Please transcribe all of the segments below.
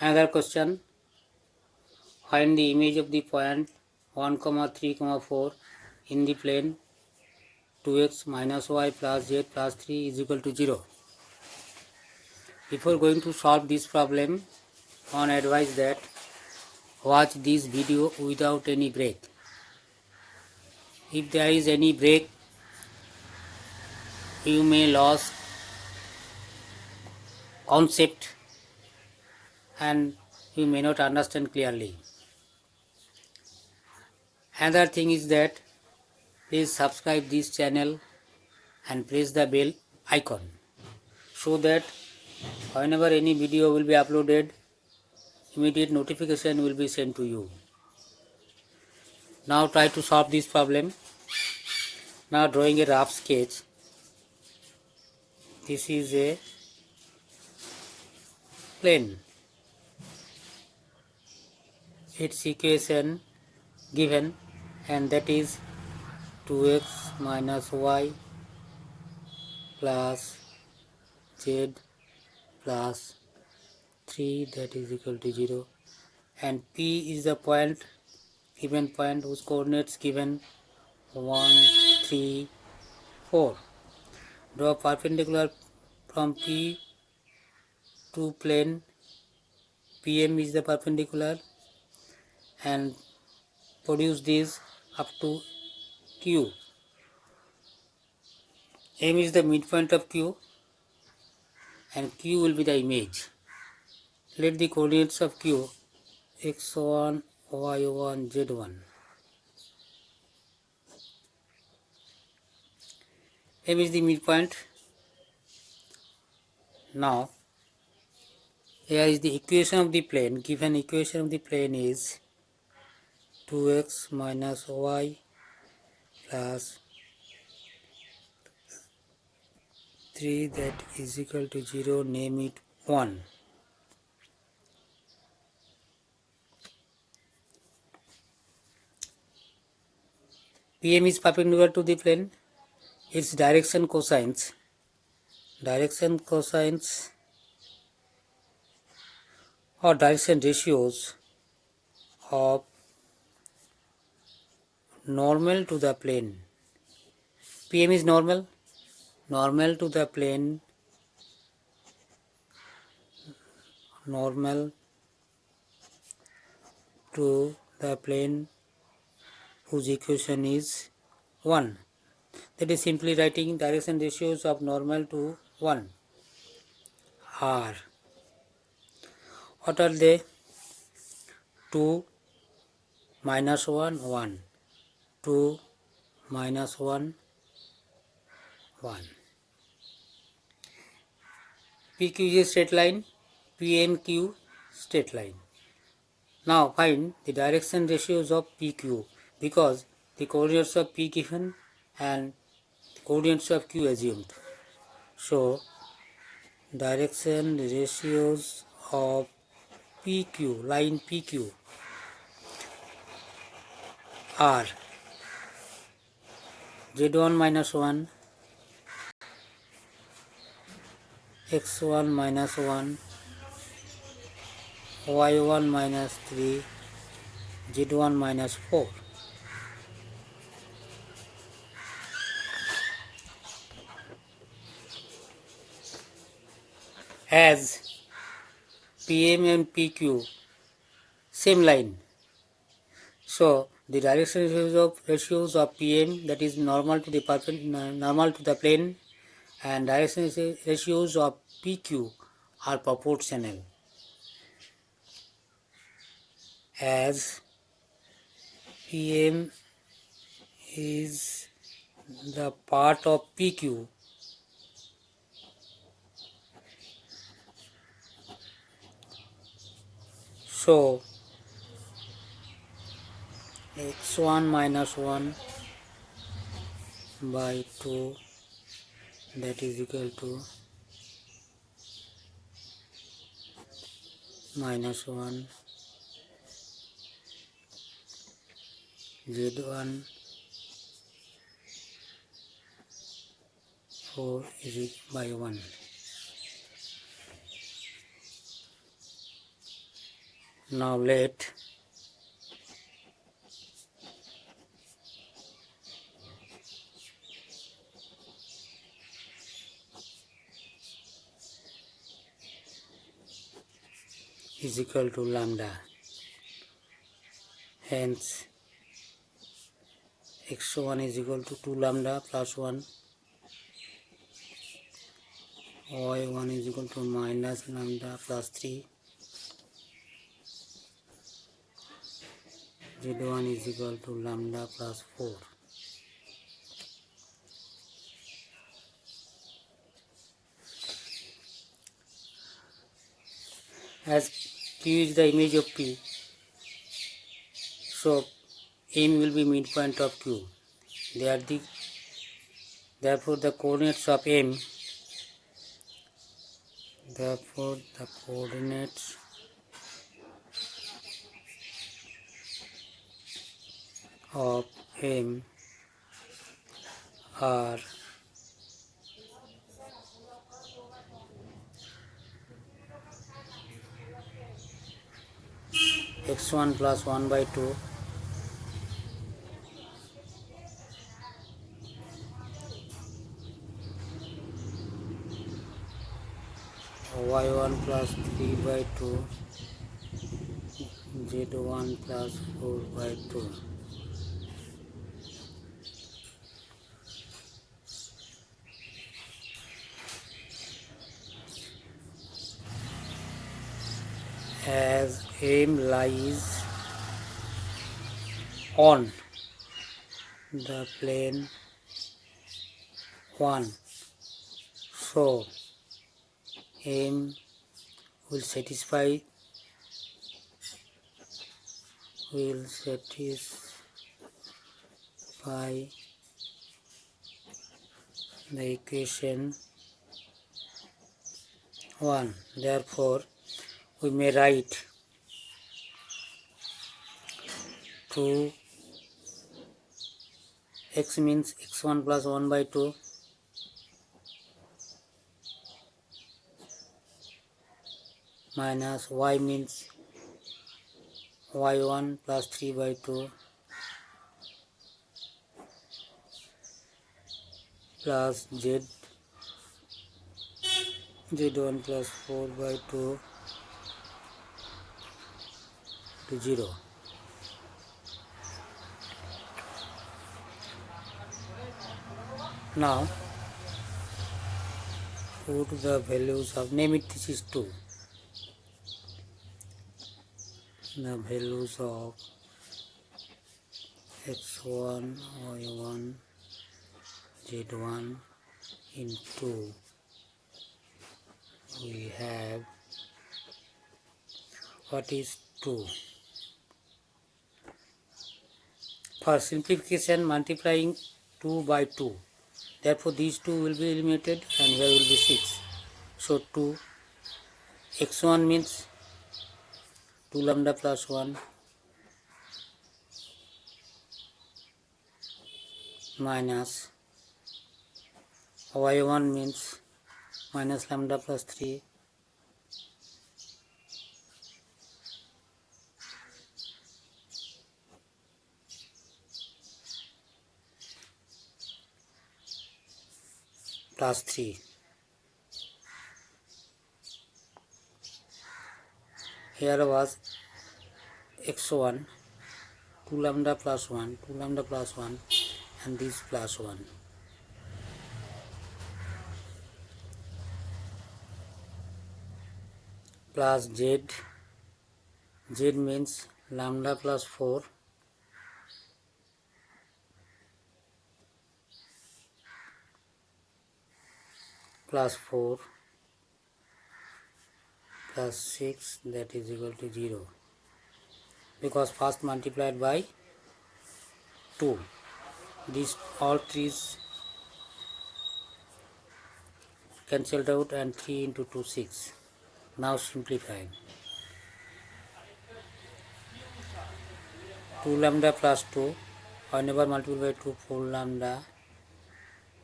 Another question, find the image of the point 1, 3, 4 in the plane 2x minus y plus z plus 3 is equal to 0. Before going to solve this problem, on advise that watch this video without any break. If there is any break, you may lose concept and you may not understand clearly. Another thing is that please subscribe this channel and press the bell icon so that whenever any video will be uploaded, immediate notification will be sent to you. Now try to solve this problem. Now drawing a rough sketch. This is a plane. Its equation given, and that is 2x minus y plus z plus 3, that is equal to 0, and P is the point, given point whose coordinates given 1, 3, 4. Draw perpendicular from P to plane. PM is the perpendicular, and produce this up to Q. M is the midpoint of Q and Q will be the image. Let the coordinates of Q x1, y1, z1. M is the midpoint. Now here is the equation of the plane. Given equation of the plane is 2x minus y plus 3, that is equal to 0, name it 1. PM is perpendicular to the plane. Its direction cosines or direction ratios of normal to the plane. PM is normal to the plane, normal to the plane whose equation is 1. That is simply writing direction ratios of normal to 1 are, what are they? 2 minus 1, 1, 2 minus 1, 1. PQ is a straight line, PMQ straight line. Now find the direction ratios of PQ, because the coordinates of P given and the coordinates of Q assumed. So direction ratios of PQ, line PQ, are z1 minus 1, x1 minus 1, y1 minus 3, z1 minus 4. As PM and PQ same line, so the direction ratios of PM, that is normal to the plane, and direction ratios of PQ are proportional. As PM is the part of PQ, so x1 minus 1 by 2, that is equal to minus 1 z1 4 is by 1. Now let is equal to lambda. Hence x1 is equal to 2 lambda plus 1, y1 is equal to minus lambda plus 3, z1 is equal to lambda plus 4. As Q is the image of P, so M will be midpoint of Q. Therefore the coordinates of M, are x1 plus 1 by 2, y1 plus 3 by 2, z1 plus 4 by 2. As M lies on the plane 1, so M will satisfy the equation 1. Therefore we may write 2 x means x1 plus 1 by 2 minus y means y1 plus 3 by 2 plus z1 plus 4 by 2 to 0. Now put the values of, name it, this is 2, the values of x1, y1, z1 into, we have, what is 2? For simplification, multiplying 2 by 2. Therefore, these 2 will be eliminated and here will be 6. So, 2 x1 means 2 lambda plus 1 minus y1 means minus lambda plus 3 plus 3. Here was x1 2 lambda plus 1, 2 lambda plus 1 and this plus 1. Plus z means lambda plus 4 plus 4 plus 6, that is equal to 0, because first multiplied by 2. These all 3's cancelled out and 3 into 2 6. Now simplifying. 2 lambda plus 2, whenever multiplied by 2, 4 lambda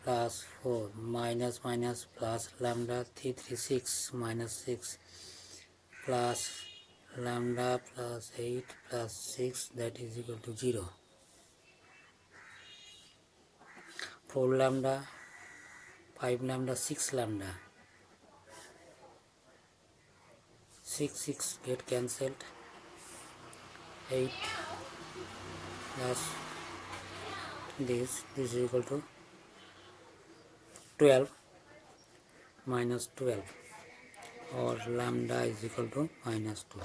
plus 4 minus plus lambda 3 3 6 minus 6 plus lambda plus 8 plus 6, that is equal to 0. 4 lambda, 5 lambda, 6 lambda. 6 get cancelled. 8 plus this is equal to 12 minus 12, or lambda is equal to minus 2.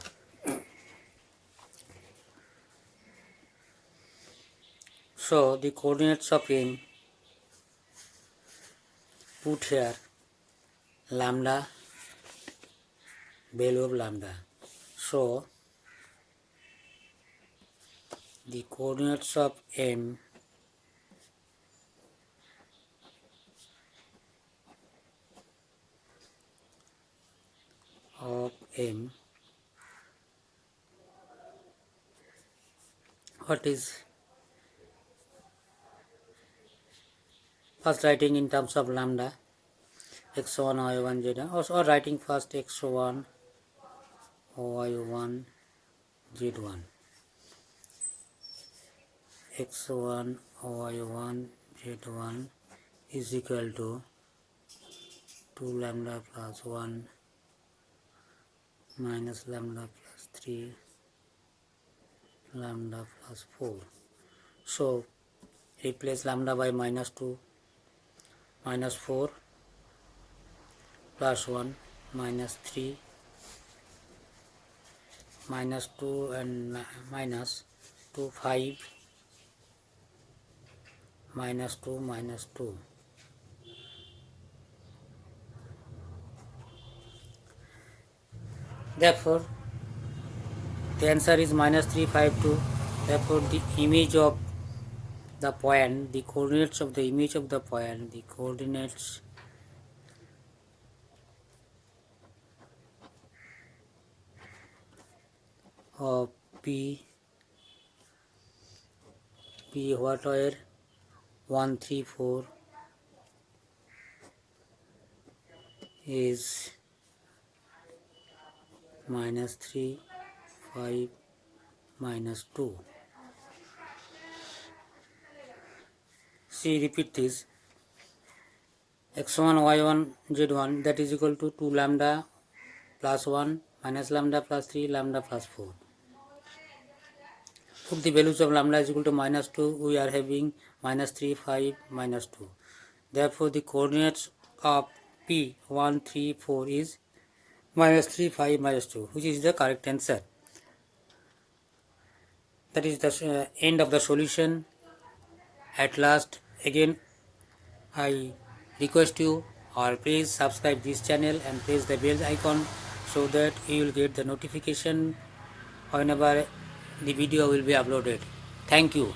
So the coordinates of m put here, lambda, value of lambda. So the coordinates of m what is, first writing in terms of lambda, x1 y1 z1, or writing first x1 y1 z1, x1 y1 z1 is equal to 2 lambda plus 1 minus lambda plus 3 lambda plus 4. So replace lambda by minus 2, minus 4 plus 1 minus 3 minus 2 and minus 2, 5 minus 2 minus 2. Therefore the answer is minus 3, 5, 2. Therefore the image of the point, the coordinates of the image of the point, the coordinates of P what were 1, 3, 4 is minus 3, 5, minus 2. See, repeat this. x1 y1 z1, that is equal to 2 lambda plus 1 minus lambda plus 3 lambda plus 4. Put the values of lambda is equal to minus 2, we are having minus 3, 5, minus 2. Therefore the coordinates of P 1, 3, 4 is minus 3, 5, minus 2, which is the correct answer. That is the end of the solution. At last, again I request you, or please subscribe this channel and press the bell icon so that you will get the notification whenever the video will be uploaded. Thank you.